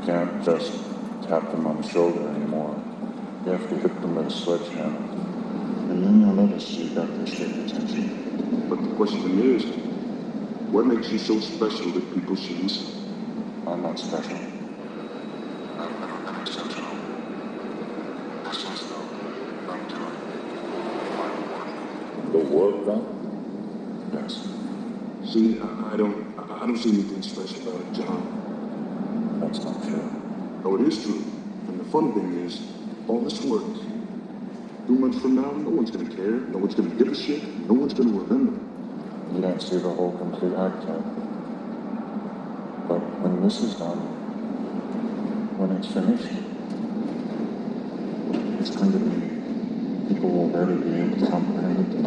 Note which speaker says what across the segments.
Speaker 1: can't just tap them on the shoulder anymore. You have to hit them with a sledgehammer. And then you'll notice you got their straight attention.
Speaker 2: But the question is, what makes you so special that people should listen?
Speaker 1: I'm not special. I've never been exceptional. This is though, I'm doing my work.
Speaker 2: The work done?
Speaker 1: Yes.
Speaker 2: See, I don't see anything special about it, John.
Speaker 1: That's not true.
Speaker 2: Oh, it is true. And the fun thing is, all this work, 2 months from now, no one's gonna care, no one's gonna give a shit, no one's gonna remember.
Speaker 1: You don't see the whole complete act yet. But when this is done, when it's finished, it's going to be, people will barely be able to comprehend it,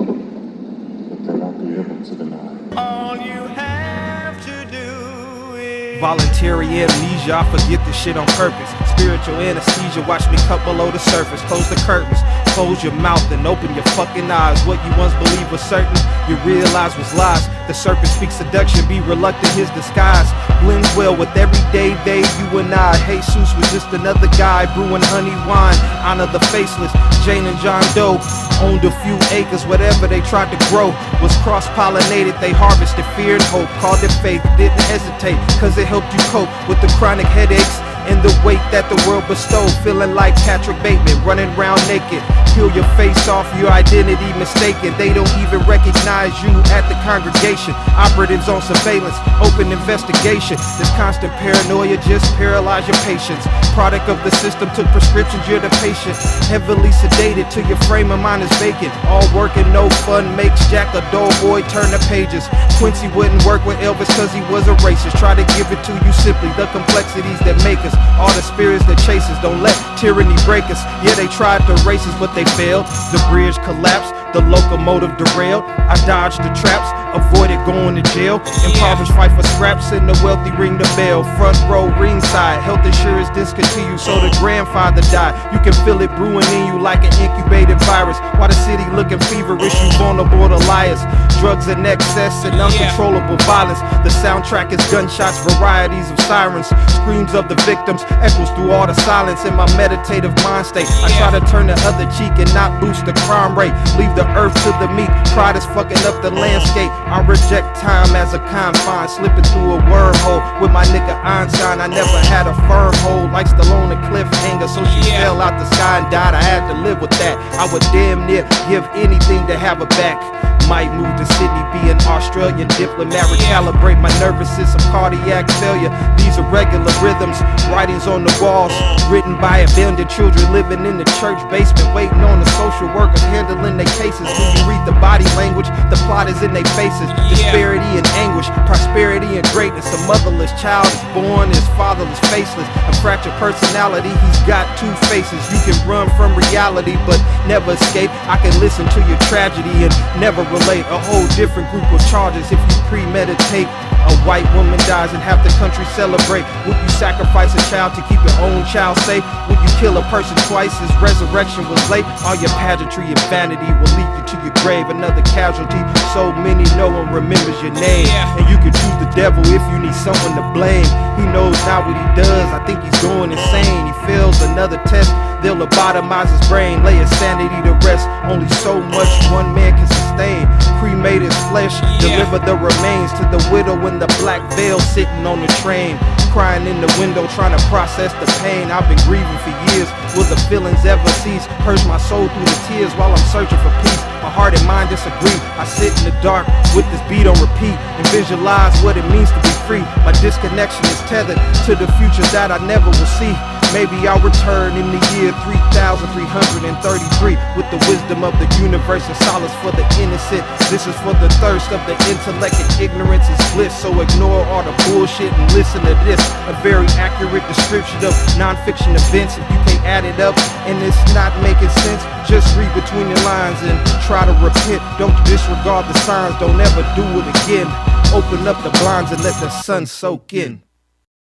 Speaker 1: but they won't be able to deny.
Speaker 3: All you have to do is
Speaker 4: voluntary amnesia, I forget this shit on purpose. Spiritual anesthesia, watch me cut below the surface. Close the curtains, close your mouth and open your fucking eyes. What you once believed was certain, you realize was lies. The serpent speaks seduction, be reluctant his disguise. Blends well with everyday they, you and I. Jesus was just another guy brewing honey wine. Honor the faceless, Jane and John Doe owned a few acres, whatever they tried to grow was cross-pollinated. They harvested fear and hope, called it faith, didn't hesitate, cause it helped you cope with the chronic headaches and the weight that the world bestowed. Feeling like Patrick Bateman, running around naked. Peel your face off, your identity mistaken. They don't even recognize you at the congregation. Operatives on surveillance, open investigation. This constant paranoia just paralyze your patience. Product of the system took prescriptions, you're the patient. Heavily sedated till your frame of mind is vacant. All work and no fun makes Jack a dull boy turn the pages. Quincy wouldn't work with Elvis cause he was a racist. Try to give it to you simply, the complexities that make us. All the spirits that chase us, don't let tyranny break us. Yeah, they tried to race us, but they failed. The bridge collapsed, the locomotive derailed. I dodged the traps, avoided going to jail. Impoverished fight for scraps and the wealthy ring the bell. Front row ringside, health insurance discontinued, so the grandfather died. You can feel it brewing in you like an incubated virus. While the city looking feverish, you vulnerable to liars. Drugs in excess and uncontrollable violence. The soundtrack is gunshots, varieties of sirens. Screams of the victims echoes through all the silence in my meditative mind state. I try to turn the other cheek and not boost the crime rate. Leave the earth to the meek, pride is fucking up the landscape. I reject time as a confine, slipping through a wormhole. With my nigga Einstein, I never had a firm hold. Like Stallone a cliffhanger, so she fell out the sky and died. I had to live with that. I would damn near give anything to have her back. Might move to Sydney, be an Australian diplomat. Recalibrate my nervous system, cardiac failure. These are regular rhythms, writings on the walls, written by abandoned children living in the church basement, waiting on the social workers handling their cases. When you read the body language, the plot is in their faces. Disparity and anguish, prosperity and greatness. A motherless child is born, his fatherless, faceless. A fractured personality, he's got two faces. You can run from reality, but never escape. I can listen to your tragedy and never relate. A whole different group of charges if you premeditate. A white woman dies and half the country celebrate. Would you sacrifice a child to keep your own child safe? Would you kill a person twice? His resurrection was late. All your pageantry and vanity will lead you to your grave. Another casualty, so many no one remembers your name. And you can choose the devil if you need someone to blame. He knows not what he does, I think he's going insane. He fails another test, they'll lobotomize his brain. Lay his sanity to rest, only so much one man can sustain. Cremate his flesh, deliver the remains to the widow in the black veil sitting on the train. Crying in the window, trying to process the pain. I've been grieving for years, will the feelings ever cease? Purge my soul through the tears while I'm searching for peace. My heart and mind disagree, I sit in the dark with this beat on repeat and visualize what it means to be free. My disconnection is tethered to the future that I never will see. Maybe I'll return in the year 3333 with the wisdom of the universe and solace for the innocent. This is for the thirst of the intellect, and ignorance is bliss. So ignore all the bullshit and listen to this. A very accurate description of non-fiction events. If you can't add it up and it's not making sense, just read between the lines and try to repent. Don't disregard the signs, don't ever do it again. Open up the blinds and let the sun soak in.